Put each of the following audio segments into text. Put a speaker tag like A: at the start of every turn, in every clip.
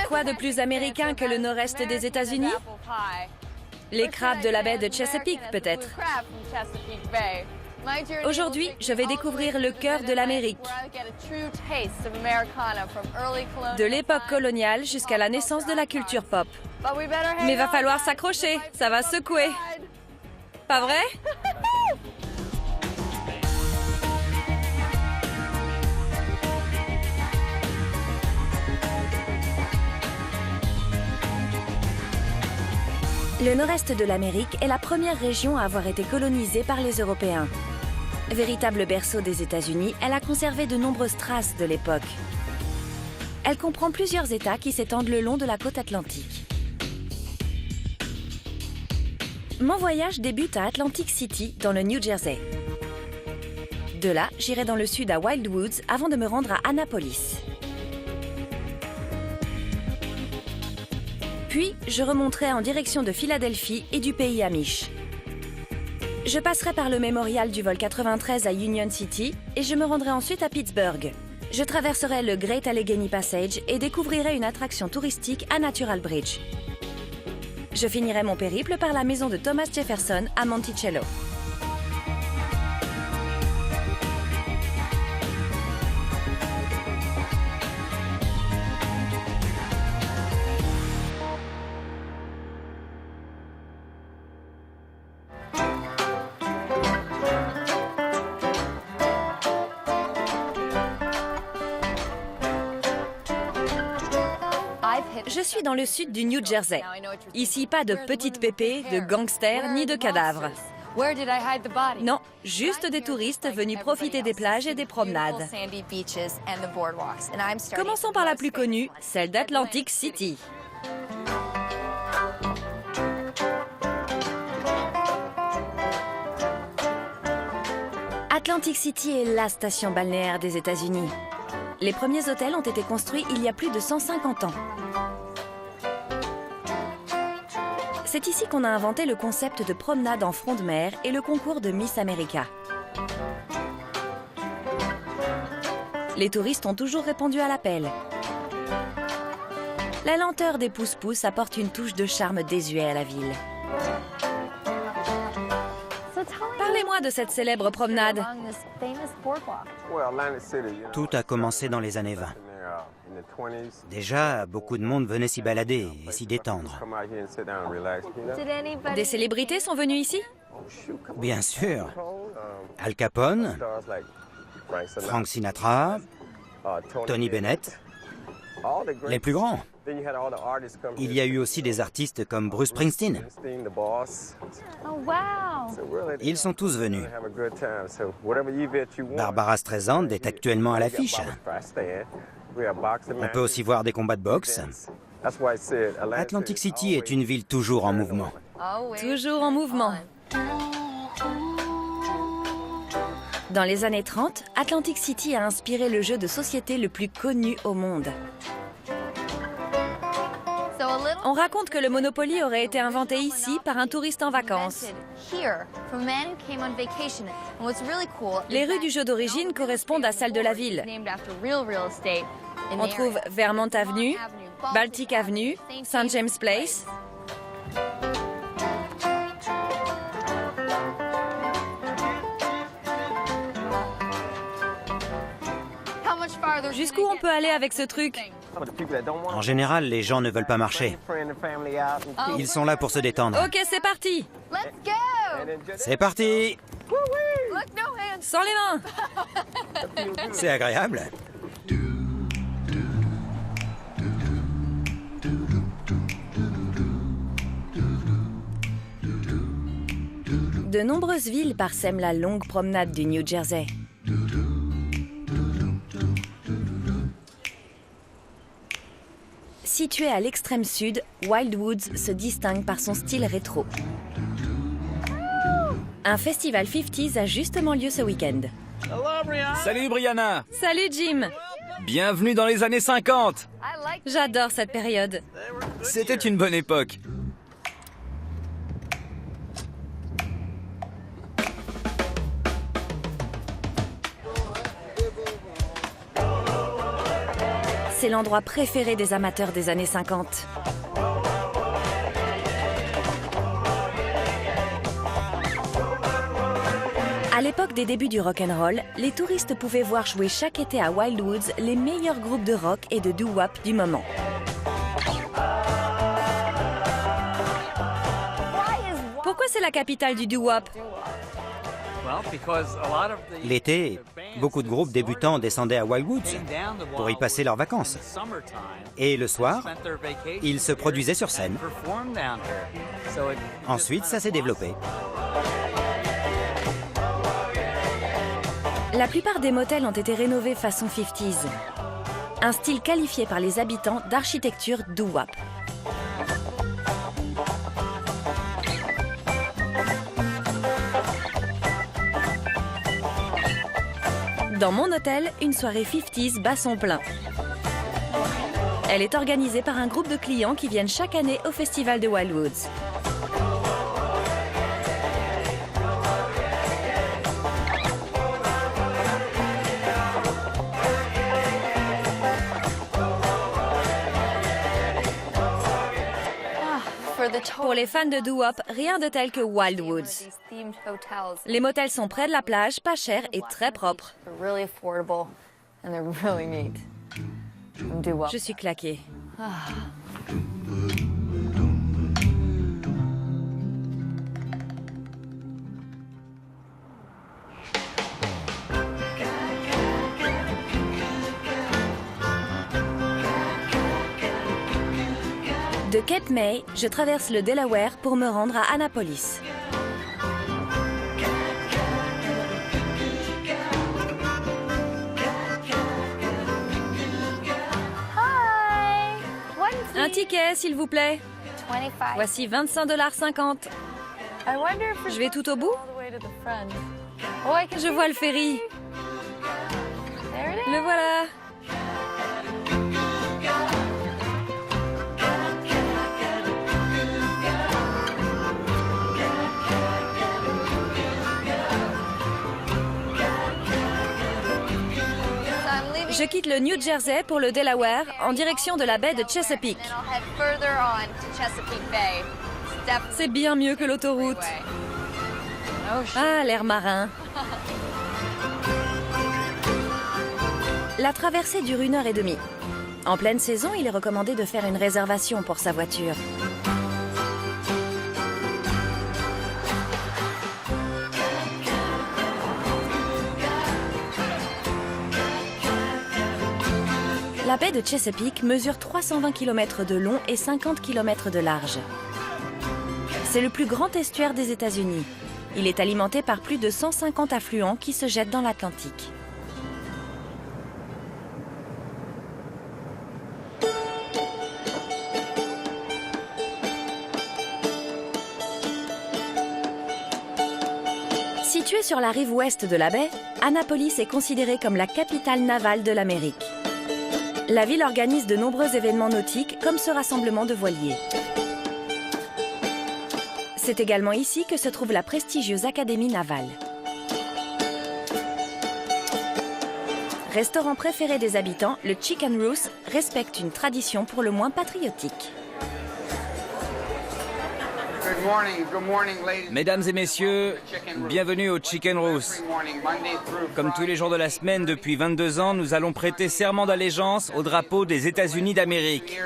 A: Quoi de plus américain que le nord-est des États-Unis? Les crabes de la baie de Chesapeake, peut-être. Aujourd'hui, je vais découvrir le cœur de l'Amérique. De l'époque coloniale jusqu'à la naissance de la culture pop. Mais va falloir s'accrocher, ça va secouer. Pas vrai? Le nord-est de l'Amérique est la première région à avoir été colonisée par les Européens. Véritable berceau des États-Unis, elle a conservé de nombreuses traces de l'époque. Elle comprend plusieurs États qui s'étendent le long de la côte atlantique. Mon voyage débute à Atlantic City, dans le New Jersey. De là, j'irai dans le sud à Wildwoods avant de me rendre à Annapolis. Puis, je remonterai en direction de Philadelphie et du pays Amish. Je passerai par le mémorial du vol 93 à Union City et je me rendrai ensuite à Pittsburgh. Je traverserai le Great Allegheny Passage et découvrirai une attraction touristique à Natural Bridge. Je finirai mon périple par la maison de Thomas Jefferson à Monticello. Je suis dans le sud du New Jersey. Ici, pas de petites pépées, de gangsters, ni de cadavres. Non, juste des touristes venus profiter des plages et des promenades. Commençons par la plus connue, celle d'Atlantic City. Atlantic City est la station balnéaire des États-Unis. Les premiers hôtels ont été construits il y a plus de 150 ans. C'est ici qu'on a inventé le concept de promenade en front de mer et le concours de Miss America. Les touristes ont toujours répondu à l'appel. La lenteur des pousse-pousse apporte une touche de charme désuet à la ville. Parlez-moi de cette célèbre promenade.
B: Tout a commencé dans les années 20. Déjà, beaucoup de monde venait s'y balader et s'y détendre.
A: Des célébrités sont venues ici?
B: Bien sûr. Al Capone, Frank Sinatra, Tony Bennett, les plus grands. Il y a eu aussi des artistes comme Bruce Springsteen. Ils sont tous venus. Barbara Streisand est actuellement à l'affiche. On peut aussi voir des combats de boxe. Atlantic City est une ville toujours en mouvement.
A: Toujours en mouvement. Dans les années 30, Atlantic City a inspiré le jeu de société le plus connu au monde. On raconte que le Monopoly aurait été inventé ici par un touriste en vacances. Les rues du jeu d'origine correspondent à celles de la ville. On trouve Vermont Avenue, Baltic Avenue, St. James Place. Jusqu'où on peut aller avec ce truc?
B: En général, les gens ne veulent pas marcher. Ils sont là pour se détendre.
A: Ok, c'est parti.
B: C'est parti!
A: Sans les mains.
B: C'est agréable.
A: De nombreuses villes parsèment la longue promenade du New Jersey. Situé à l'extrême sud, Wildwoods se distingue par son style rétro. Un festival 50s a justement lieu ce week-end.
C: Salut Brianna!
A: Salut Jim!
C: Bienvenue dans les années 50!
A: J'adore cette période.
C: C'était une bonne époque.
A: C'est l'endroit préféré des amateurs des années 50. À l'époque des débuts du rock'n'roll, les touristes pouvaient voir jouer chaque été à Wildwoods les meilleurs groupes de rock et de doo-wop du moment. Pourquoi c'est la capitale du doo-wop?
B: L'été, beaucoup de groupes débutants descendaient à Wildwoods pour y passer leurs vacances. Et le soir, ils se produisaient sur scène. Ensuite, ça s'est développé.
A: La plupart des motels ont été rénovés façon 50s. Un style qualifié par les habitants d'architecture doo-wop. Dans mon hôtel, une soirée 50s bat son plein. Elle est organisée par un groupe de clients qui viennent chaque année au festival de Wildwoods. Pour les fans de doo-wop, rien de tel que Wildwoods. Les motels sont près de la plage, pas chers et très propres. Je suis claquée. De Cape May, je traverse le Delaware pour me rendre à Annapolis. Un ticket, s'il vous plaît. Voici 25,50 $. Je vais tout au bout. Je vois le ferry. Le voilà. Je quitte le New Jersey pour le Delaware en direction de la baie de Chesapeake. C'est bien mieux que l'autoroute. Ah, l'air marin. La traversée dure 1h30. En pleine saison, il est recommandé de faire une réservation pour sa voiture. La baie de Chesapeake mesure 320 km de long et 50 km de large. C'est le plus grand estuaire des États-Unis. Il est alimenté par plus de 150 affluents qui se jettent dans l'Atlantique. Située sur la rive ouest de la baie, Annapolis est considérée comme la capitale navale de l'Amérique. La ville organise de nombreux événements nautiques, comme ce rassemblement de voiliers. C'est également ici que se trouve la prestigieuse Académie navale. Restaurant préféré des habitants, le Chicken Roost respecte une tradition pour le moins patriotique.
C: Mesdames et messieurs, bienvenue au Chicken Roost. Comme tous les jours de la semaine depuis 22 ans, nous allons prêter serment d'allégeance au drapeau des États-Unis d'Amérique.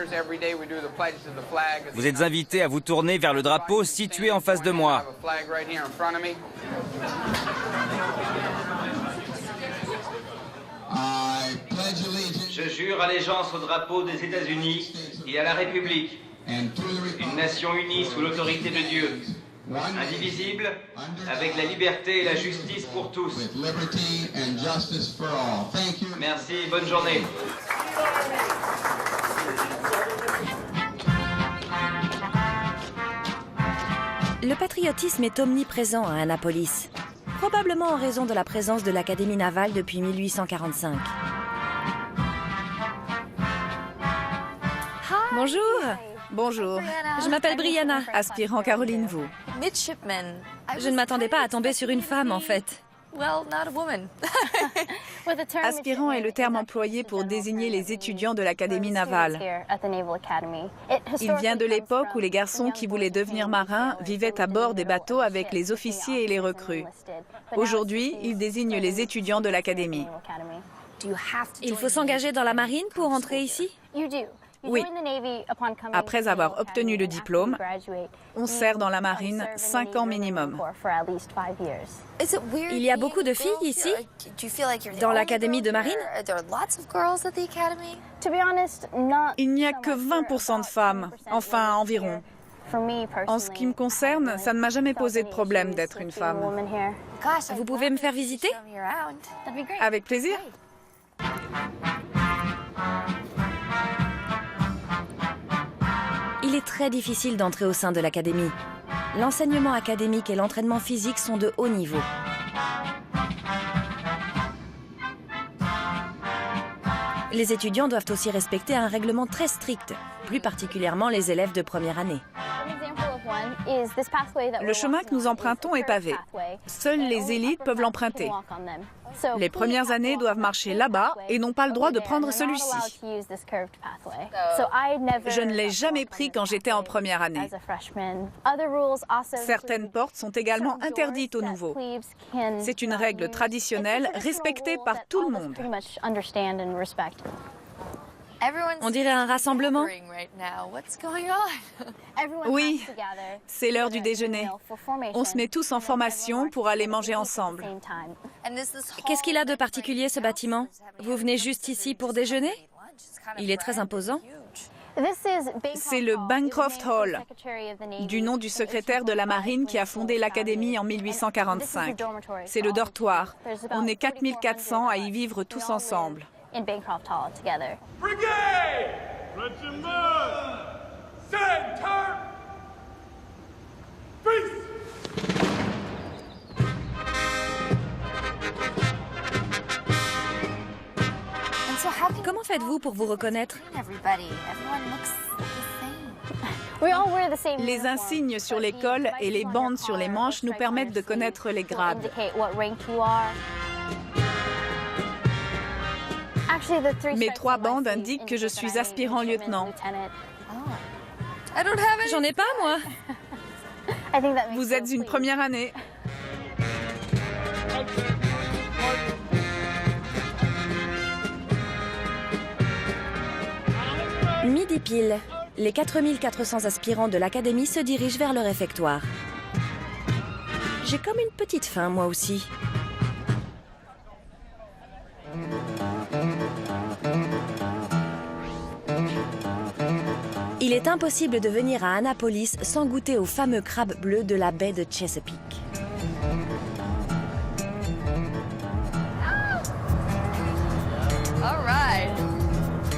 C: Vous êtes invités à vous tourner vers le drapeau situé en face de moi.
D: Je jure allégeance au drapeau des États-Unis et à la République, une nation unie sous l'autorité de Dieu, indivisible, avec la liberté et la justice pour tous. Merci, bonne journée.
A: Le patriotisme est omniprésent à Annapolis, probablement en raison de la présence de l'Académie navale depuis 1845. Bonjour.
E: Bonjour,
A: Je m'appelle Brianna.
E: aspirant Caroline Wu.
A: Je ne m'attendais pas à tomber sur une femme, en fait.
E: Aspirant est le terme employé pour désigner les étudiants de l'Académie navale. Il vient de l'époque où les garçons qui voulaient devenir marins vivaient à bord des bateaux avec les officiers et les recrues. Aujourd'hui, il désigne les étudiants de l'Académie.
A: Il faut s'engager dans la marine pour entrer ici?
E: Oui. Après avoir obtenu le diplôme, on sert dans la marine 5 ans minimum.
A: Il y a beaucoup de filles ici, dans l'Académie de marine?
E: Il n'y a que 20% de femmes, enfin environ. En ce qui me concerne, ça ne m'a jamais posé de problème d'être une femme.
A: Vous pouvez me faire visiter?
E: Avec plaisir.
A: Il est très difficile d'entrer au sein de l'académie. L'enseignement académique et l'entraînement physique sont de haut niveau. Les étudiants doivent aussi respecter un règlement très strict, plus particulièrement les élèves de première année.
E: Le chemin que nous empruntons est pavé. Seules les élites peuvent l'emprunter. Les premières années doivent marcher là-bas et n'ont pas le droit de prendre celui-ci. Je ne l'ai jamais pris quand j'étais en première année. Certaines portes sont également interdites aux nouveaux. C'est une règle traditionnelle respectée par tout le monde.
A: On dirait un rassemblement.
E: Oui, c'est l'heure du déjeuner. On se met tous en formation pour aller manger ensemble.
A: Qu'est-ce qu'il a de particulier, ce bâtiment? Vous venez juste ici pour déjeuner? Il est très imposant.
E: C'est le Bancroft Hall, du nom du secrétaire de la marine qui a fondé l'académie en 1845. C'est le dortoir. On est 4400 à y vivre tous ensemble.
F: In Bancroft Hall together.
G: Brigade! Regiment! Center! Peace!
A: Comment faites-vous pour vous reconnaître?
E: Les insignes sur les cols et les bandes sur les manches nous permettent de connaître les grades. Mes 3 bandes indiquent que je suis aspirant lieutenant.
A: J'en ai pas, moi.
E: Vous êtes une première année.
A: Midi pile. Les 4400 aspirants de l'académie se dirigent vers le réfectoire. J'ai comme une petite faim, moi aussi. Il est impossible de venir à Annapolis sans goûter aux fameux crabes bleus de la baie de Chesapeake.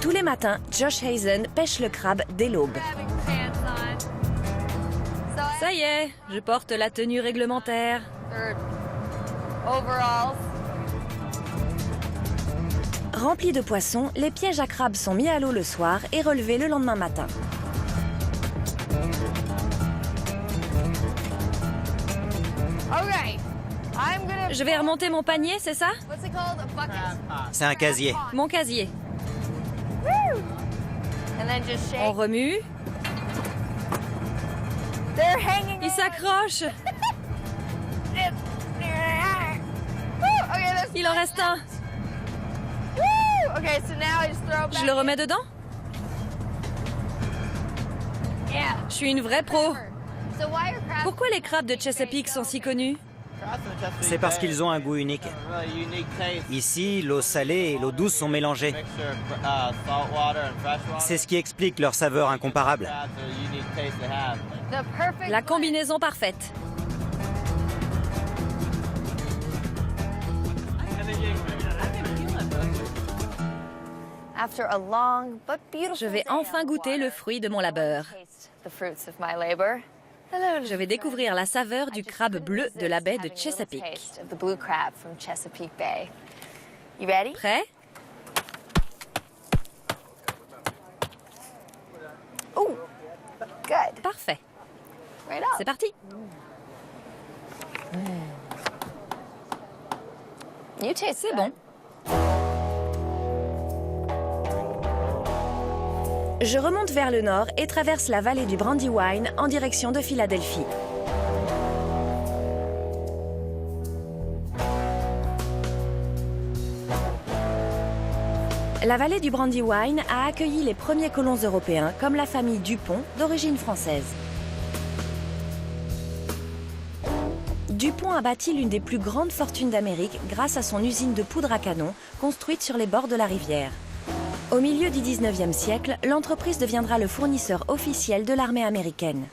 A: Tous les matins, Josh Hazen pêche le crabe dès l'aube. Ça y est, je porte la tenue réglementaire. Remplis de poissons, les pièges à crabes sont mis à l'eau le soir et relevés le lendemain matin. Je vais remonter mon panier, c'est ça?
B: C'est un casier.
A: Mon casier. On remue. Il s'accroche. Il en reste un. Je le remets dedans? Je suis une vraie pro. Pourquoi les crabes de Chesapeake sont si connus?
B: C'est parce qu'ils ont un goût unique. Ici, l'eau salée et l'eau douce sont mélangées. C'est ce qui explique leur saveur incomparable.
A: La combinaison parfaite. Je vais enfin goûter le fruit de mon labeur. Je vais découvrir la saveur du crabe bleu de la baie de Chesapeake. Prêt? Parfait. C'est parti. C'est bon. Je remonte vers le nord et traverse la vallée du Brandywine en direction de Philadelphie. La vallée du Brandywine a accueilli les premiers colons européens, comme la famille Dupont, d'origine française. Dupont a bâti l'une des plus grandes fortunes d'Amérique grâce à son usine de poudre à canon, construite sur les bords de la rivière. Au milieu du 19e siècle, l'entreprise deviendra le fournisseur officiel de l'armée américaine.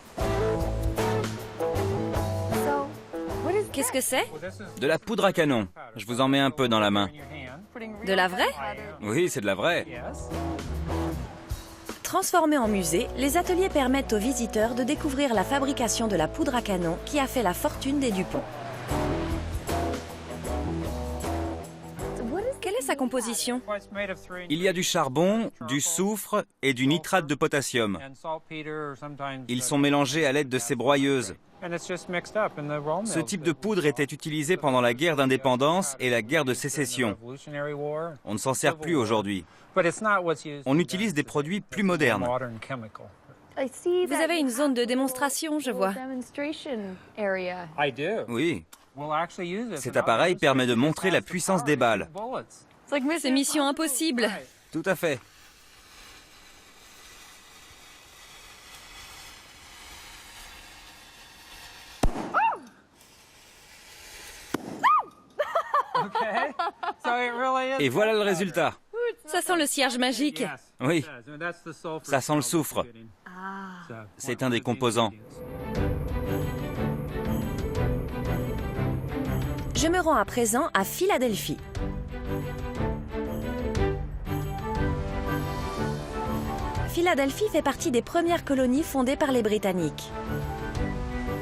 A: Qu'est-ce que c'est?
C: De la poudre à canon. Je vous en mets un peu dans la main.
A: De la vraie?
C: Oui, c'est de la vraie.
A: Transformés en musée, les ateliers permettent aux visiteurs de découvrir la fabrication de la poudre à canon qui a fait la fortune des Dupont. Quelle est sa composition?
C: Il y a du charbon, du soufre et du nitrate de potassium. Ils sont mélangés à l'aide de ces broyeuses. Ce type de poudre était utilisé pendant la guerre d'indépendance et la guerre de sécession. On ne s'en sert plus aujourd'hui. On utilise des produits plus modernes.
A: Vous avez une zone de démonstration, je vois.
C: Oui. Cet appareil permet de montrer la puissance des balles.
A: C'est mission impossible.
C: Tout à fait. Et voilà le résultat.
A: Ça sent le cierge magique.
C: Oui, ça sent le soufre. C'est un des composants.
A: Je me rends à présent à Philadelphie. Philadelphie fait partie des premières colonies fondées par les Britanniques.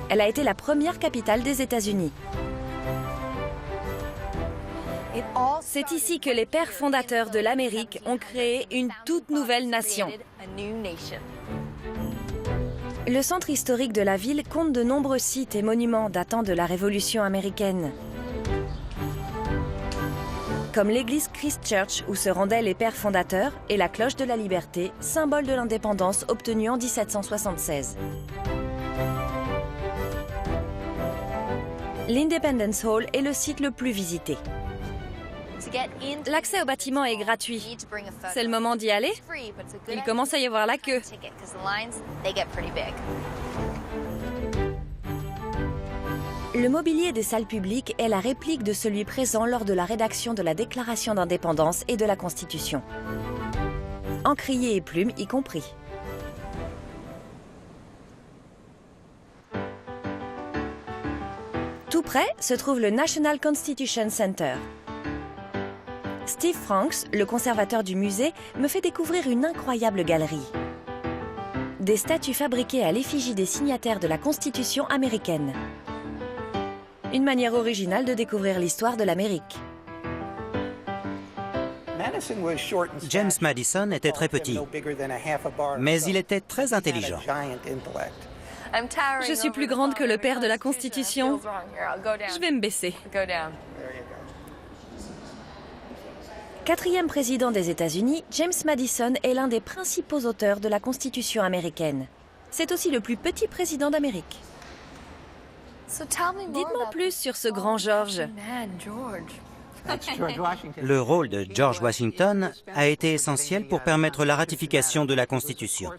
A: Elle a été la première capitale des États-Unis. C'est ici que les pères fondateurs de l'Amérique ont créé une toute nouvelle nation. Le centre historique de la ville compte de nombreux sites et monuments datant de la Révolution américaine. Comme l'église Christ Church où se rendaient les pères fondateurs et la cloche de la liberté, symbole de l'indépendance obtenue en 1776. L'Independence Hall est le site le plus visité. L'accès au bâtiment est gratuit. C'est le moment d'y aller. Il commence à y avoir la queue. Le mobilier des salles publiques est la réplique de celui présent lors de la rédaction de la Déclaration d'indépendance et de la Constitution. Encriers et plumes y compris. Tout près se trouve le National Constitution Center. Steve Franks, le conservateur du musée, me fait découvrir une incroyable galerie. Des statues fabriquées à l'effigie des signataires de la Constitution américaine. Une manière originale de découvrir l'histoire de l'Amérique.
B: James Madison était très petit, mais il était très intelligent.
A: Je suis plus grande que le père de la Constitution. Je vais me baisser. Quatrième président des États-Unis, James Madison est l'un des principaux auteurs de la Constitution américaine. C'est aussi le plus petit président d'Amérique. Dites-moi plus sur ce grand George.
B: Le rôle de George Washington a été essentiel pour permettre la ratification de la Constitution.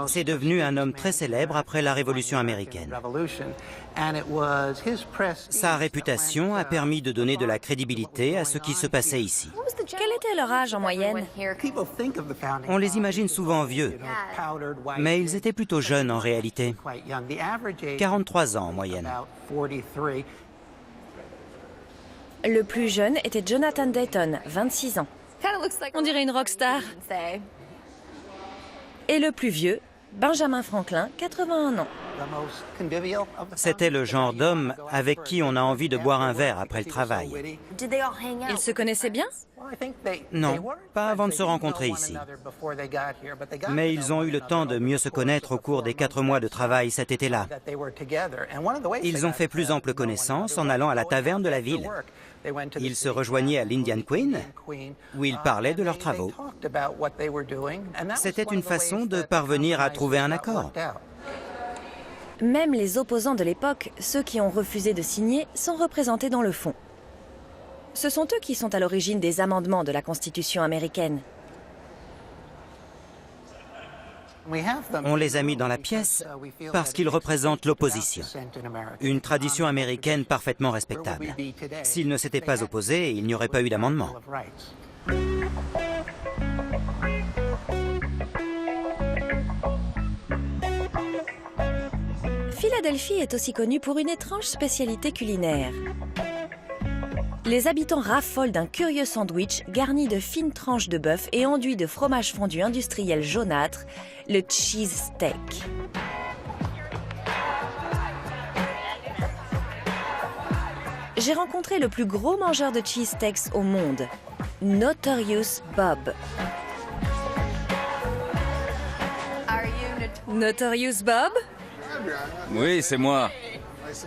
B: C'est devenu un homme très célèbre après la Révolution américaine. Sa réputation a permis de donner de la crédibilité à ce qui se passait ici.
A: Quel était leur âge en moyenne?
B: On les imagine souvent vieux, mais ils étaient plutôt jeunes en réalité. 43 ans en moyenne.
A: Le plus jeune était Jonathan Dayton, 26 ans. On dirait une rockstar. Et le plus vieux, Benjamin Franklin, 81 ans.
B: C'était le genre d'homme avec qui on a envie de boire un verre après le travail.
A: Ils se connaissaient bien?
B: Non, pas avant de se rencontrer ici. Mais ils ont eu le temps de mieux se connaître au cours des 4 mois de travail cet été-là. Ils ont fait plus ample connaissance en allant à la taverne de la ville. Ils se rejoignaient à l'Indian Queen, où ils parlaient de leurs travaux. C'était une façon de parvenir à trouver un accord.
A: Même les opposants de l'époque, ceux qui ont refusé de signer, sont représentés dans le fond. Ce sont eux qui sont à l'origine des amendements de la Constitution américaine.
B: On les a mis dans la pièce parce qu'ils représentent l'opposition. Une tradition américaine parfaitement respectable. S'ils ne s'étaient pas opposés, il n'y aurait pas eu d'amendement.
A: Philadelphie est aussi connue pour une étrange spécialité culinaire. Les habitants raffolent d'un curieux sandwich garni de fines tranches de bœuf et enduit de fromage fondu industriel jaunâtre, le cheese steak. J'ai rencontré le plus gros mangeur de cheese steaks au monde, Notorious Bob. Notorious Bob?
C: Oui, c'est moi.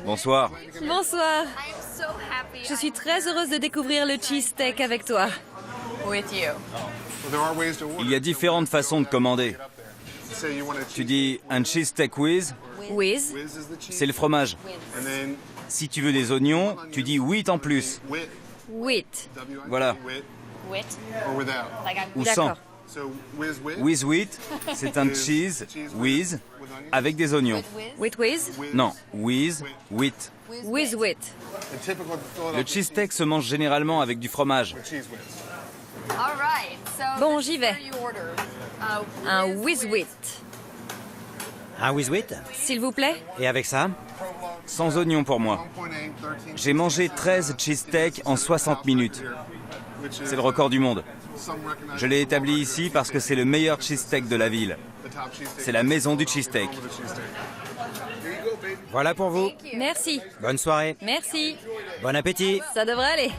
C: Bonsoir.
A: Bonsoir. Je suis très heureuse de découvrir le cheesesteak avec toi.
C: Il y a différentes façons de commander. Tu dis un cheesesteak with,
A: With,
C: c'est le fromage. Si tu veux des oignons, tu dis with en plus.
A: with.
C: Voilà. Ou sans.
A: D'accord.
C: With wheat, c'est un cheese with avec des oignons.
A: With.
C: Non, with wheat.
A: With.
C: Le cheesesteak se mange généralement avec du fromage.
A: Bon, j'y vais. Un with.
B: Un whiz-wheat?
A: S'il vous plaît.
B: Et avec ça?
C: Sans oignons pour moi. J'ai mangé 13 cheesesteaks en 60 minutes. C'est le record du monde. Je l'ai établi ici parce que c'est le meilleur cheesesteak de la ville. C'est la maison du cheesesteak.
B: Voilà pour vous.
A: Merci.
B: Bonne soirée.
A: Merci.
B: Bon appétit.
A: Ça devrait aller.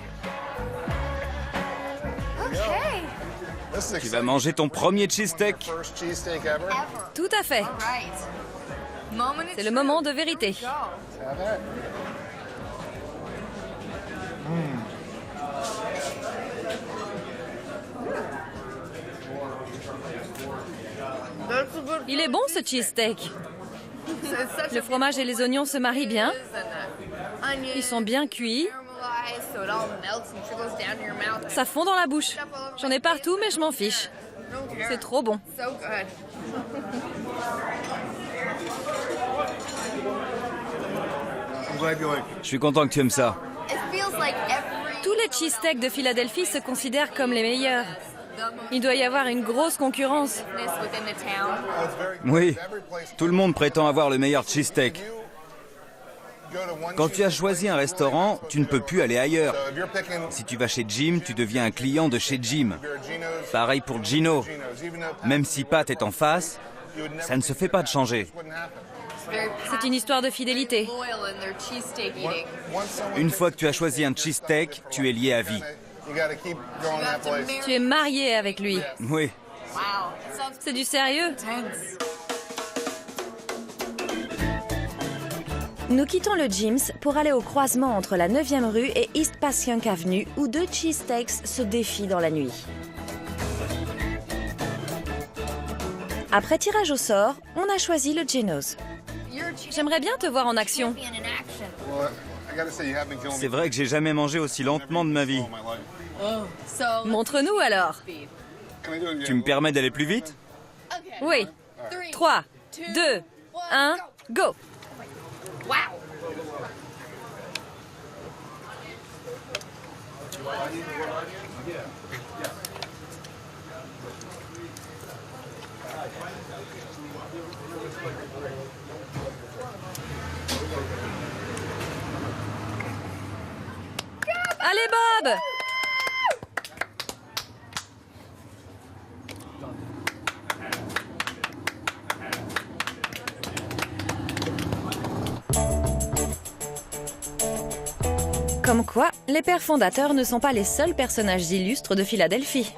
C: Tu vas manger ton premier cheesesteak?
A: Tout à fait. C'est le moment de vérité. Il est bon ce cheesesteak. Le fromage et les oignons se marient bien. Ils sont bien cuits. Ça fond dans la bouche. J'en ai partout, mais je m'en fiche. C'est trop bon.
C: Je suis content que tu aimes ça.
A: Tous les cheesesteaks de Philadelphie se considèrent comme les meilleurs. Il doit y avoir une grosse concurrence.
C: Oui, tout le monde prétend avoir le meilleur cheesesteak. Quand tu as choisi un restaurant, tu ne peux plus aller ailleurs. Si tu vas chez Jim, tu deviens un client de chez Jim. Pareil pour Gino. Même si Pat est en face, ça ne se fait pas de changer.
A: C'est une histoire de fidélité.
C: Une fois que tu as choisi un cheesesteak, tu es lié à vie.
A: Tu es marié avec lui.
C: Oui.
A: C'est du sérieux? Nous quittons le Jim's pour aller au croisement entre la 9e rue et East Passyunk Avenue où 2 cheesesteaks se défient dans la nuit. Après tirage au sort, on a choisi le Geno's. J'aimerais bien te voir en action.
C: C'est vrai que j'ai jamais mangé aussi lentement de ma vie.
A: Montre-nous alors.
C: Tu me permets d'aller plus vite?
A: Oui. 3, 2, 1, go! Allez, Bob! Comme quoi, les pères fondateurs ne sont pas les seuls personnages illustres de Philadelphie.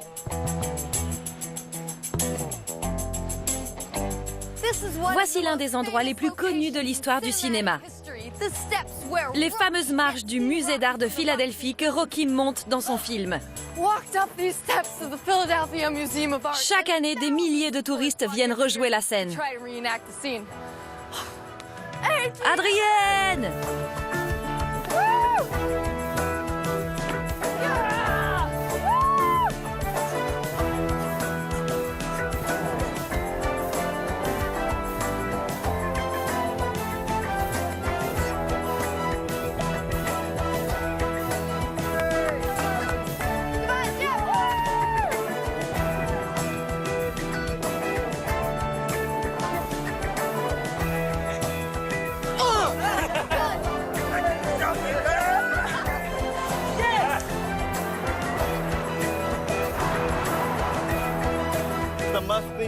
A: Voici l'un des endroits les plus connus de l'histoire du cinéma. Les fameuses marches du musée d'art de Philadelphie que Rocky monte dans son film. Chaque année, des milliers de touristes viennent rejouer la scène. Adrienne!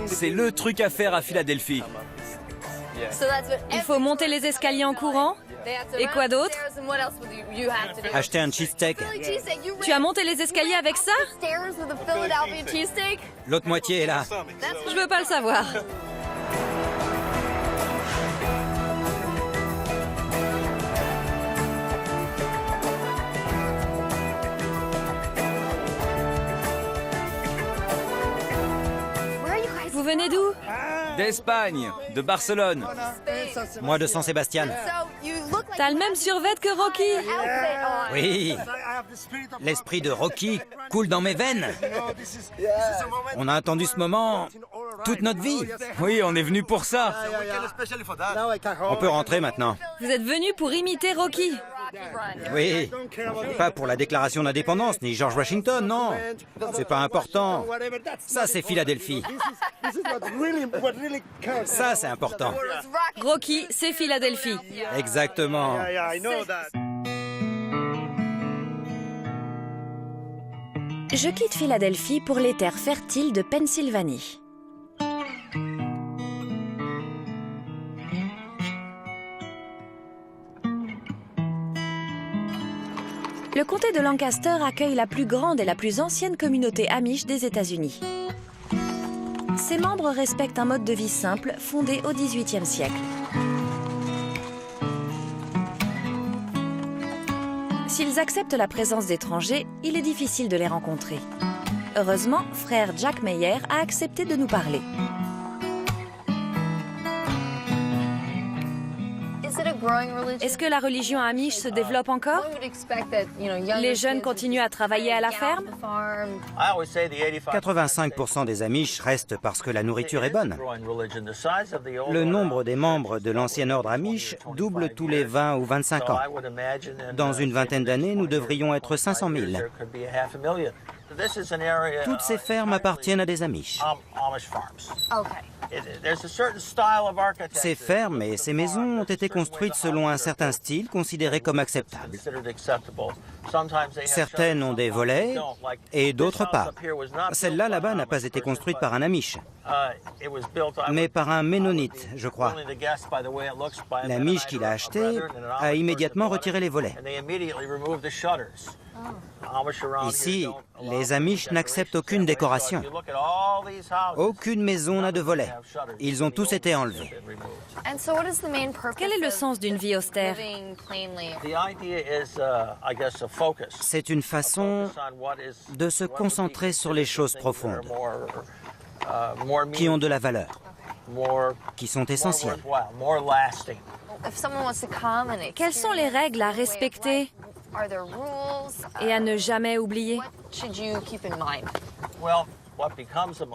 C: C'est le truc à faire à Philadelphie.
A: Il faut monter les escaliers en courant. Et quoi d'autre?
B: Acheter un cheesesteak.
A: Tu as monté les escaliers avec ça?
B: L'autre moitié est là.
A: Je veux pas le savoir. Vous venez d'où?
C: D'Espagne, de Barcelone.
B: Moi de San Sébastien.
A: T'as le même survêt que Rocky.
B: Oui. L'esprit de Rocky coule dans mes veines. On a attendu ce moment toute notre vie.
C: Oui, on est venu pour ça.
B: On peut rentrer maintenant.
A: Vous êtes venu pour imiter Rocky.
B: Oui. Pas pour la déclaration d'indépendance, ni George Washington, non. C'est pas important. Ça, c'est Philadelphie. Ça, c'est important.
A: Rocky, c'est Philadelphie.
B: Exactement.
A: Je quitte Philadelphie pour les terres fertiles de Pennsylvanie. Le comté de Lancaster accueille la plus grande et la plus ancienne communauté amish des États-Unis. Ses membres respectent un mode de vie simple fondé au XVIIIe siècle. S'ils acceptent la présence d'étrangers, il est difficile de les rencontrer. Heureusement, frère Jack Meyer a accepté de nous parler. Est-ce que la religion amish se développe encore? Les jeunes continuent à travailler à la ferme?
B: 85% des Amish restent parce que la nourriture est bonne. Le nombre des membres de l'ancien ordre Amish double tous les 20 ou 25 ans. Dans une vingtaine d'années, nous devrions être 500 000. Toutes ces fermes appartiennent à des Amish. Ces fermes et ces maisons ont été construites selon un certain style considéré comme acceptable. Certaines ont des volets et d'autres pas. Celle-là, là-bas, n'a pas été construite par un Amish, mais par un Ménonite, je crois. L'Amish qui l'a acheté a immédiatement retiré les volets. Ici, les Amish n'acceptent aucune décoration. Aucune maison n'a de volets. Ils ont tous été enlevés.
A: Quel est le sens d'une vie austère?
B: C'est une façon de se concentrer sur les choses profondes, qui ont de la valeur, qui sont essentielles.
A: Quelles sont les règles à respecter et à ne jamais oublier?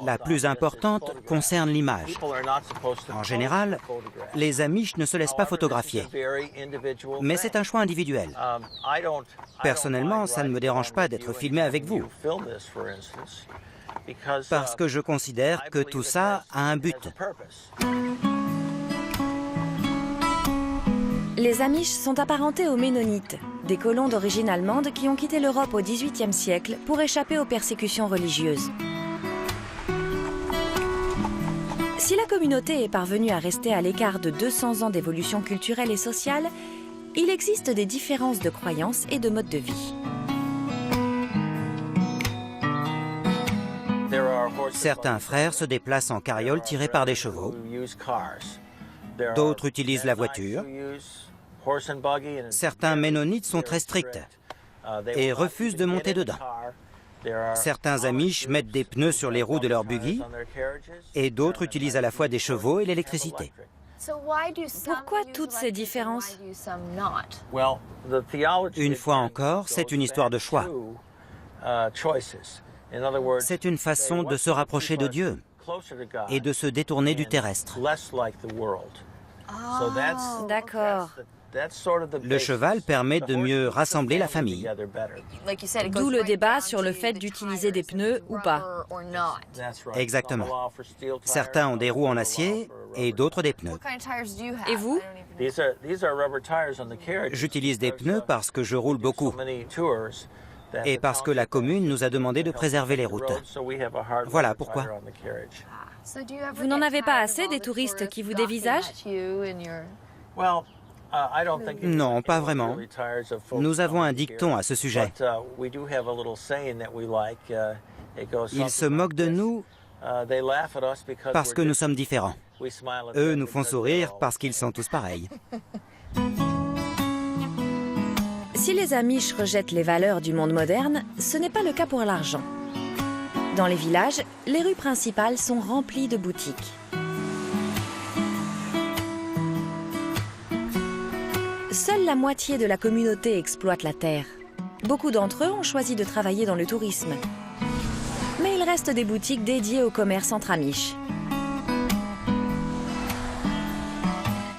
B: La plus importante concerne l'image. En général, les Amish ne se laissent pas photographier. Mais c'est un choix individuel. Personnellement, ça ne me dérange pas d'être filmé avec vous. Parce que je considère que tout ça a un but.
A: Les Amish sont apparentés aux Ménonites, des colons d'origine allemande qui ont quitté l'Europe au XVIIIe siècle pour échapper aux persécutions religieuses. Si la communauté est parvenue à rester à l'écart de 200 ans d'évolution culturelle et sociale, il existe des différences de croyances et de mode de vie.
B: Certains frères se déplacent en carriole tirée par des chevaux. D'autres utilisent la voiture. Certains Ménonites sont très stricts et refusent de monter dedans. Certains Amish mettent des pneus sur les roues de leur buggy et d'autres utilisent à la fois des chevaux et l'électricité.
A: Pourquoi toutes ces différences?
B: Une fois encore, c'est une histoire de choix. C'est une façon de se rapprocher de Dieu et de se détourner du terrestre.
A: D'accord.
B: Le cheval permet de mieux rassembler la famille.
A: D'où le débat sur le fait d'utiliser des pneus ou pas.
B: Exactement. Certains ont des roues en acier et d'autres des pneus.
A: Et vous?
B: J'utilise des pneus parce que je roule beaucoup et parce que la commune nous a demandé de préserver les routes. Voilà pourquoi.
A: Vous n'en avez pas assez des touristes qui vous dévisagent?
B: Non, pas vraiment. Nous avons un dicton à ce sujet. Ils se moquent de nous parce que nous sommes différents. Eux nous font sourire parce qu'ils sont tous pareils.
A: Si les Amish rejettent les valeurs du monde moderne, ce n'est pas le cas pour l'argent. Dans les villages, les rues principales sont remplies de boutiques. Seule la moitié de la communauté exploite la terre. Beaucoup d'entre eux ont choisi de travailler dans le tourisme. Mais il reste des boutiques dédiées au commerce entre Amish.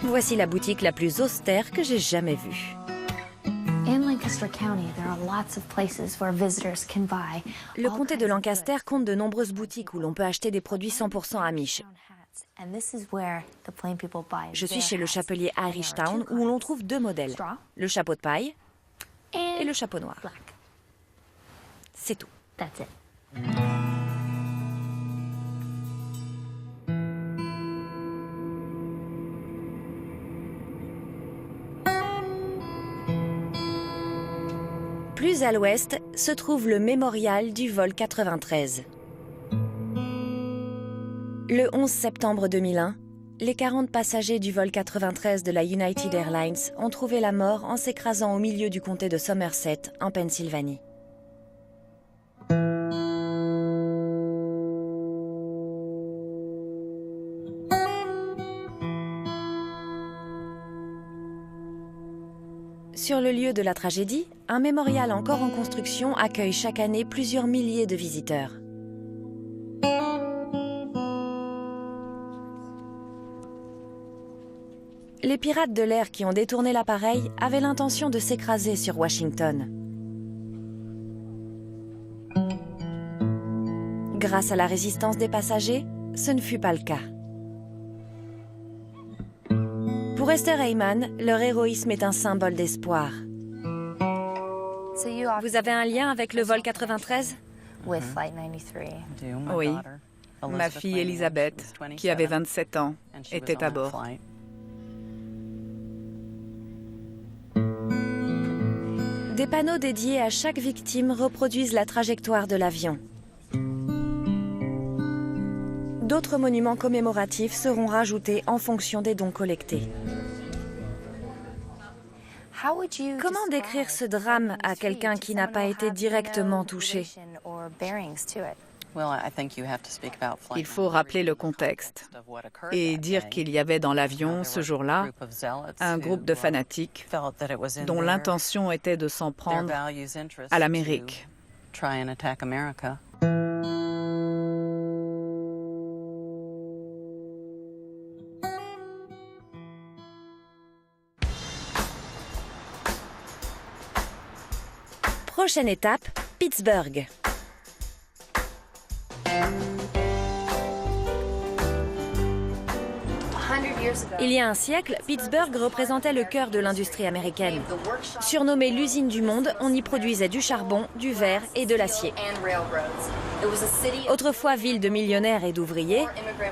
A: Voici la boutique la plus austère que j'ai jamais vue. Le comté de Lancaster compte de nombreuses boutiques où l'on peut acheter des produits 100% Amish. Je suis chez le chapelier Irish Town où l'on trouve deux modèles, le chapeau de paille et le chapeau noir. C'est tout. Plus à l'ouest se trouve le mémorial du vol 93. Le 11 septembre 2001, les 40 passagers du vol 93 de la United Airlines ont trouvé la mort en s'écrasant au milieu du comté de Somerset, en Pennsylvanie. Sur le lieu de la tragédie, un mémorial encore en construction accueille chaque année plusieurs milliers de visiteurs. Les pirates de l'air qui ont détourné l'appareil avaient l'intention de s'écraser sur Washington. Grâce à la résistance des passagers, ce ne fut pas le cas. Pour Esther Heyman, leur héroïsme est un symbole d'espoir. Vous avez un lien avec le vol 93?
E: Oui. Ma fille Elisabeth, qui avait 27 ans, était à bord.
A: Des panneaux dédiés à chaque victime reproduisent la trajectoire de l'avion. D'autres monuments commémoratifs seront rajoutés en fonction des dons collectés. Comment décrire ce drame à quelqu'un qui n'a pas été directement touché?
E: Il faut rappeler le contexte et dire qu'il y avait dans l'avion ce jour-là un groupe de fanatiques dont l'intention était de s'en prendre à l'Amérique.
A: Prochaine étape, Pittsburgh. Il y a un siècle, Pittsburgh représentait le cœur de l'industrie américaine. Surnommée l'usine du monde, on y produisait du charbon, du verre et de l'acier. Autrefois ville de millionnaires et d'ouvriers,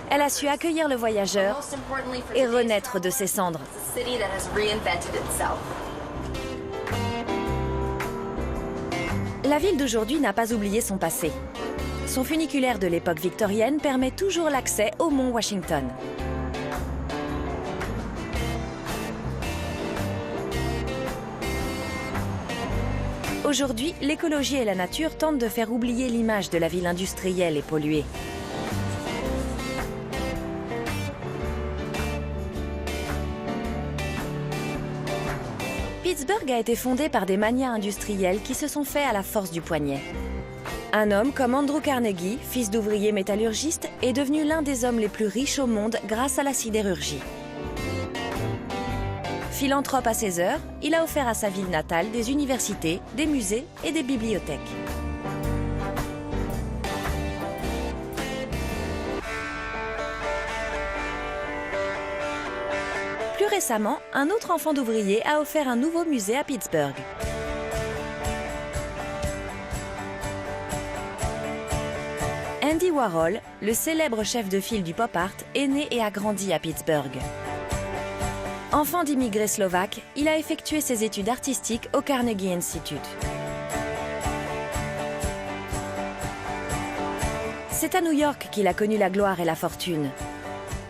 A: elle a su accueillir le voyageur et renaître de ses cendres. La ville d'aujourd'hui n'a pas oublié son passé. Son funiculaire de l'époque victorienne permet toujours l'accès au mont Washington. Aujourd'hui, l'écologie et la nature tentent de faire oublier l'image de la ville industrielle et polluée. Pittsburgh a été fondé par des magnats industriels qui se sont faits à la force du poignet. Un homme comme Andrew Carnegie, fils d'ouvrier métallurgiste, est devenu l'un des hommes les plus riches au monde grâce à la sidérurgie. Philanthrope à ses heures, il a offert à sa ville natale des universités, des musées et des bibliothèques. Plus récemment, un autre enfant d'ouvrier a offert un nouveau musée à Pittsburgh. Andy Warhol, le célèbre chef de file du pop art, est né et a grandi à Pittsburgh. Enfant d'immigrés slovaques, il a effectué ses études artistiques au Carnegie Institute. C'est à New York qu'il a connu la gloire et la fortune.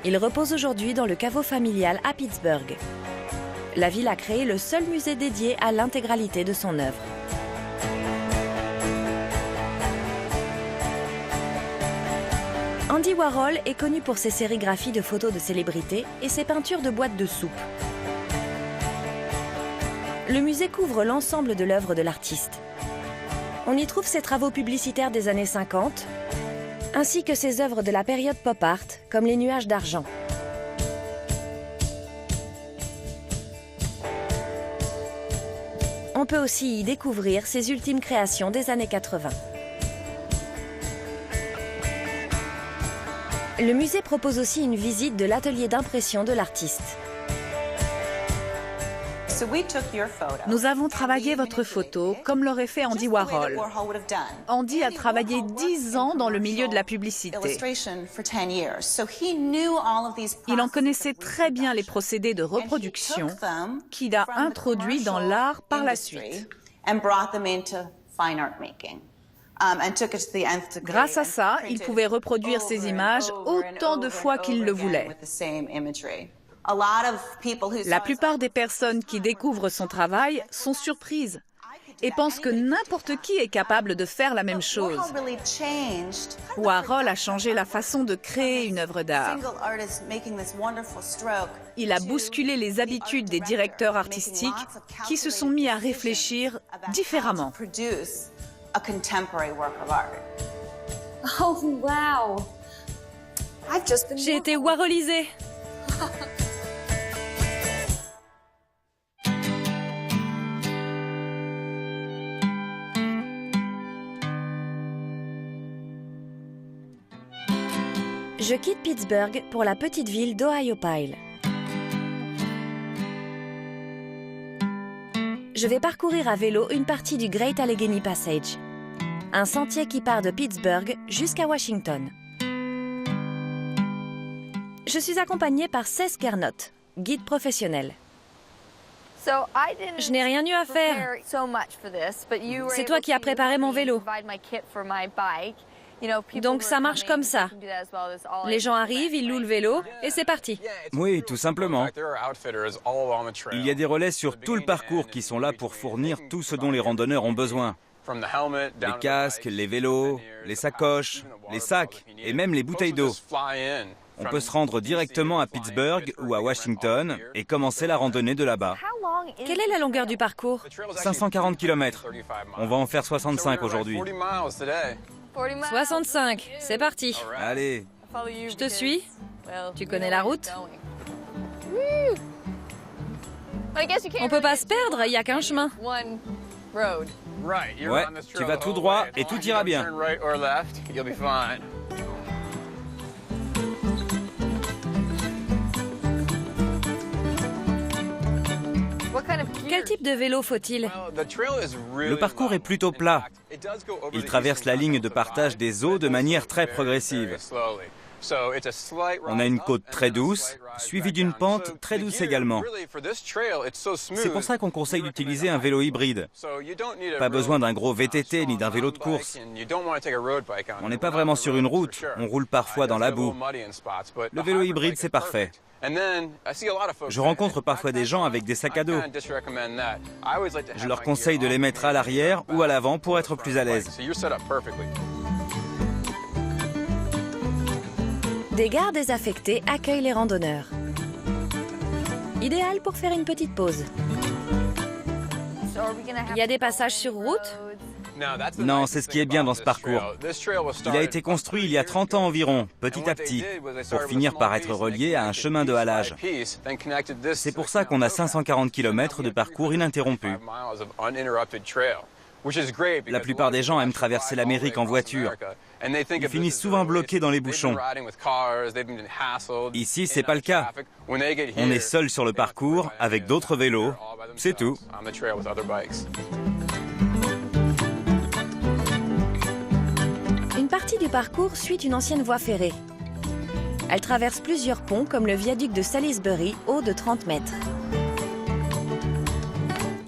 A: Il repose aujourd'hui dans le caveau familial à Pittsburgh. La ville a créé le seul musée dédié à l'intégralité de son œuvre. Andy Warhol est connu pour ses sérigraphies de photos de célébrités et ses peintures de boîtes de soupe. Le musée couvre l'ensemble de l'œuvre de l'artiste. On y trouve ses travaux publicitaires des années 50, ainsi que ses œuvres de la période pop art, comme les nuages d'argent. On peut aussi y découvrir ses ultimes créations des années 80. Le musée propose aussi une visite de l'atelier d'impression de l'artiste.
E: Nous avons travaillé votre photo comme l'aurait fait Andy Warhol. Andy a travaillé 10 ans dans le milieu de la publicité. Il en connaissait très bien les procédés de reproduction qu'il a introduits dans l'art par la suite. Grâce à ça, il pouvait reproduire ces images autant de fois qu'il le voulait. La plupart des personnes qui découvrent son travail sont surprises et pensent que n'importe qui est capable de faire la même chose. Warhol a changé la façon de créer une œuvre d'art. Il a bousculé les habitudes des directeurs artistiques qui se sont mis à réfléchir différemment.
F: Oh, wow!
A: J'ai été Warholisée. Je quitte Pittsburgh pour la petite ville d'Ohiopyle. Je vais parcourir à vélo une partie du Great Allegheny Passage, un sentier qui part de Pittsburgh jusqu'à Washington. Je suis accompagnée par Seth Gernot, guide professionnel. Je n'ai rien eu à faire. C'est toi qui as préparé mon vélo. Donc ça marche comme ça. Les gens arrivent, ils louent le vélo et c'est parti.
C: Oui, tout simplement. Il y a des relais sur tout le parcours qui sont là pour fournir tout ce dont les randonneurs ont besoin. Les casques, les vélos, les sacoches, les sacs et même les bouteilles d'eau. On peut se rendre directement à Pittsburgh ou à Washington et commencer la randonnée de là-bas.
A: Quelle est la longueur du parcours?
C: 540 km. On va en faire 65 aujourd'hui.
A: 65, c'est parti.
C: Allez.
A: Je te suis. Tu connais la route? On peut pas se perdre, il n'y a qu'un chemin.
C: Ouais, tu vas tout droit et tout ira bien.
A: Quel type de vélo faut-il?
C: Le parcours est plutôt plat. Il traverse la ligne de partage des eaux de manière très progressive. On a une côte très douce, suivie d'une pente très douce également. C'est pour ça qu'on conseille d'utiliser un vélo hybride. Pas besoin d'un gros VTT ni d'un vélo de course. On n'est pas vraiment sur une route, on roule parfois dans la boue. Le vélo hybride, c'est parfait. Je rencontre parfois des gens avec des sacs à dos. Je leur conseille de les mettre à l'arrière ou à l'avant pour être plus à l'aise.
A: Des gares désaffectées accueillent les randonneurs. Idéal pour faire une petite pause. Il y a des passages sur route?
C: Non, c'est ce qui est bien dans ce parcours. Il a été construit il y a 30 ans environ, petit à petit, pour finir par être relié à un chemin de halage. C'est pour ça qu'on a 540 km de parcours ininterrompu. La plupart des gens aiment traverser l'Amérique en voiture. Ils finissent souvent bloqués dans les bouchons. Ici, c'est pas le cas. On est seul sur le parcours avec d'autres vélos. C'est tout.
A: Une partie du parcours suit une ancienne voie ferrée. Elle traverse plusieurs ponts comme le viaduc de Salisbury, haut de 30 mètres.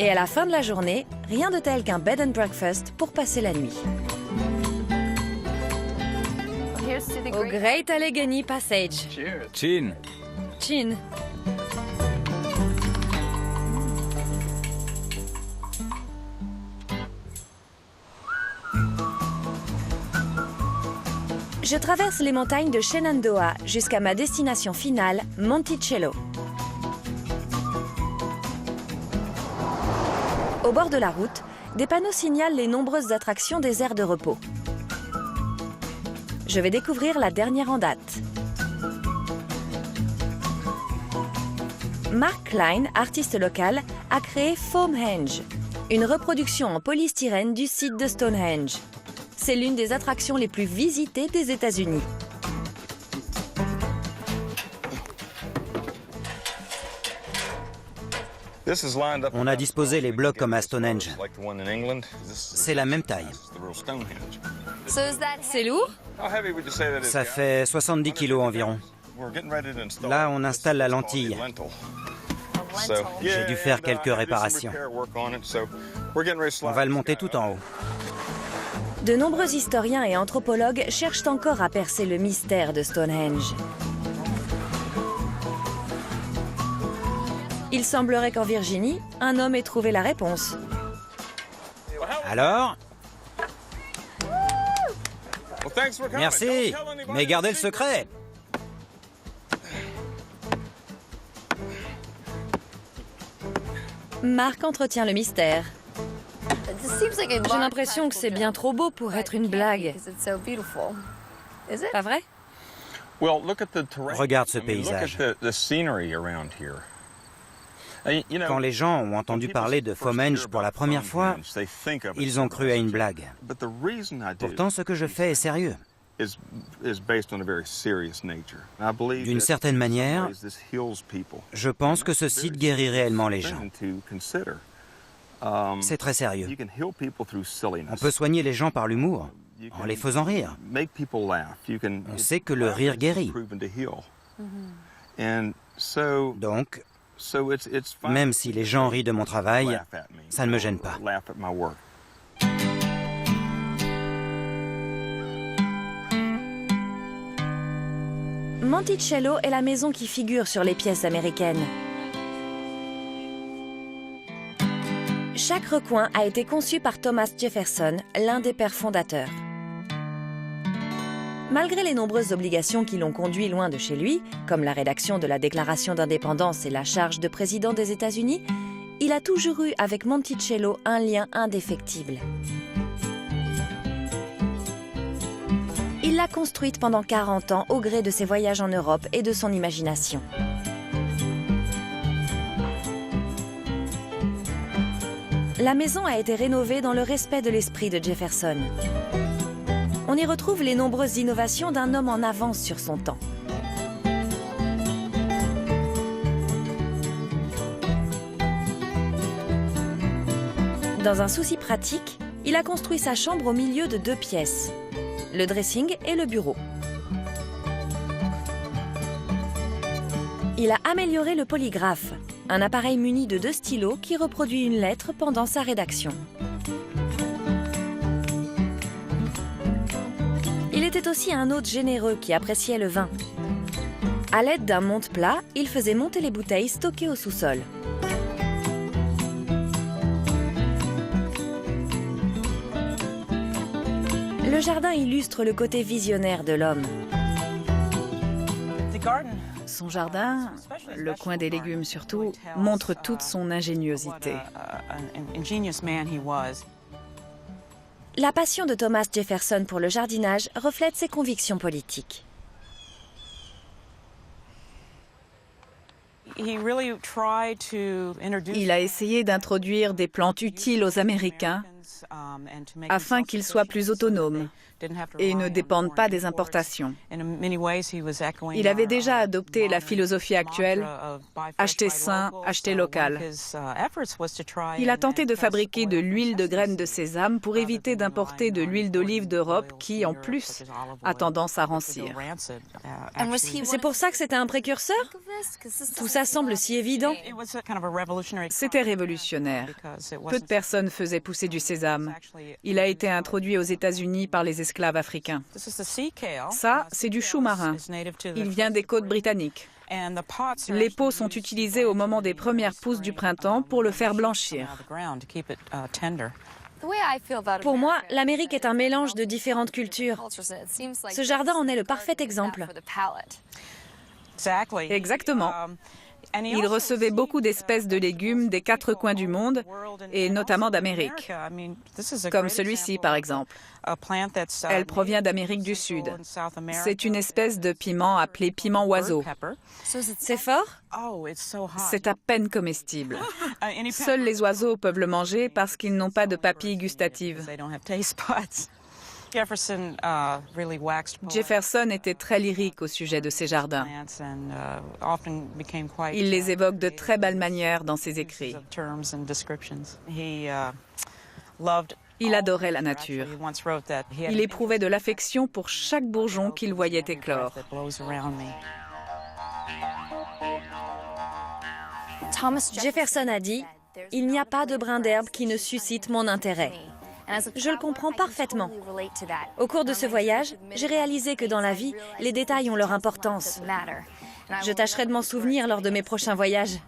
A: Et à la fin de la journée, rien de tel qu'un bed and breakfast pour passer la nuit. Au Great Allegheny Passage.
C: Chin.
A: Chin. Je traverse les montagnes de Shenandoah jusqu'à ma destination finale, Monticello. Au bord de la route, des panneaux signalent les nombreuses attractions des aires de repos. Je vais découvrir la dernière en date. Mark Klein, artiste local, a créé Foamhenge, une reproduction en polystyrène du site de Stonehenge. C'est l'une des attractions les plus visitées des États-Unis.
B: On a disposé les blocs comme à Stonehenge. C'est la même taille.
A: C'est lourd?
B: Ça fait 70 kilos environ. Là, on installe la lentille. J'ai dû faire quelques réparations. On va le monter tout en haut.
A: De nombreux historiens et anthropologues cherchent encore à percer le mystère de Stonehenge. Il semblerait qu'en Virginie, un homme ait trouvé la réponse.
B: Alors? Merci, mais gardez le secret.
A: Marc entretient le mystère. J'ai l'impression que c'est bien trop beau pour être une blague. Pas vrai?
B: Regarde ce paysage. Quand les gens ont entendu parler de Foamhenge pour la première fois, ils ont cru à une blague. Pourtant, ce que je fais est sérieux. D'une certaine manière, je pense que ce site guérit réellement les gens. C'est très sérieux. On peut soigner les gens par l'humour, en les faisant rire. On sait que le rire guérit. Donc, même si les gens rient de mon travail, ça ne me gêne pas.
A: Monticello est la maison qui figure sur les pièces américaines. Chaque recoin a été conçu par Thomas Jefferson, l'un des pères fondateurs. Malgré les nombreuses obligations qui l'ont conduit loin de chez lui, comme la rédaction de la Déclaration d'indépendance et la charge de président des États-Unis, il a toujours eu avec Monticello un lien indéfectible. Il l'a construite pendant 40 ans au gré de ses voyages en Europe et de son imagination. La maison a été rénovée dans le respect de l'esprit de Jefferson. On y retrouve les nombreuses innovations d'un homme en avance sur son temps. Dans un souci pratique, il a construit sa chambre au milieu de 2 pièces, le dressing et le bureau. Il a amélioré le polygraphe, un appareil muni de 2 stylos qui reproduit une lettre pendant sa rédaction. Il était aussi un hôte généreux qui appréciait le vin. À l'aide d'un monte-plat, il faisait monter les bouteilles stockées au sous-sol. Le jardin illustre le côté visionnaire de l'homme.
E: Son jardin, le coin des légumes surtout, montre toute son ingéniosité.
A: La passion de Thomas Jefferson pour le jardinage reflète ses convictions politiques.
E: Il a essayé d'introduire des plantes utiles aux Américains afin qu'ils soient plus autonomes et ne dépendent pas des importations. Il avait déjà adopté la philosophie actuelle « acheter sain, acheter local ». Il a tenté de fabriquer de l'huile de graines de sésame pour éviter d'importer de l'huile d'olive d'Europe qui, en plus, a tendance à rancir.
A: C'est pour ça que c'était un précurseur? Tout ça semble si évident.
E: C'était révolutionnaire. Peu de personnes faisaient pousser du sésame. Il a été introduit aux États-Unis par les esclaves africains. Ça, c'est du chou marin. Il vient des côtes britanniques. Les pots sont utilisés au moment des premières pousses du printemps pour le faire blanchir.
A: Pour moi, l'Amérique est un mélange de différentes cultures. Ce jardin en est le parfait exemple.
E: Exactement. Il recevait beaucoup d'espèces de légumes des 4 coins du monde, et notamment d'Amérique, comme celui-ci par exemple. Elle provient d'Amérique du Sud. C'est une espèce de piment appelé piment oiseau.
A: C'est fort?
E: C'est à peine comestible. Seuls les oiseaux peuvent le manger parce qu'ils n'ont pas de papilles gustatives. Jefferson était très lyrique au sujet de ses jardins. Il les évoque de très belle manière dans ses écrits. Il adorait la nature. Il éprouvait de l'affection pour chaque bourgeon qu'il voyait éclore.
A: Jefferson a dit « Il n'y a pas de brin d'herbe qui ne suscite mon intérêt ». Je le comprends parfaitement. Au cours de ce voyage, j'ai réalisé que dans la vie, les détails ont leur importance. Je tâcherai de m'en souvenir lors de mes prochains voyages.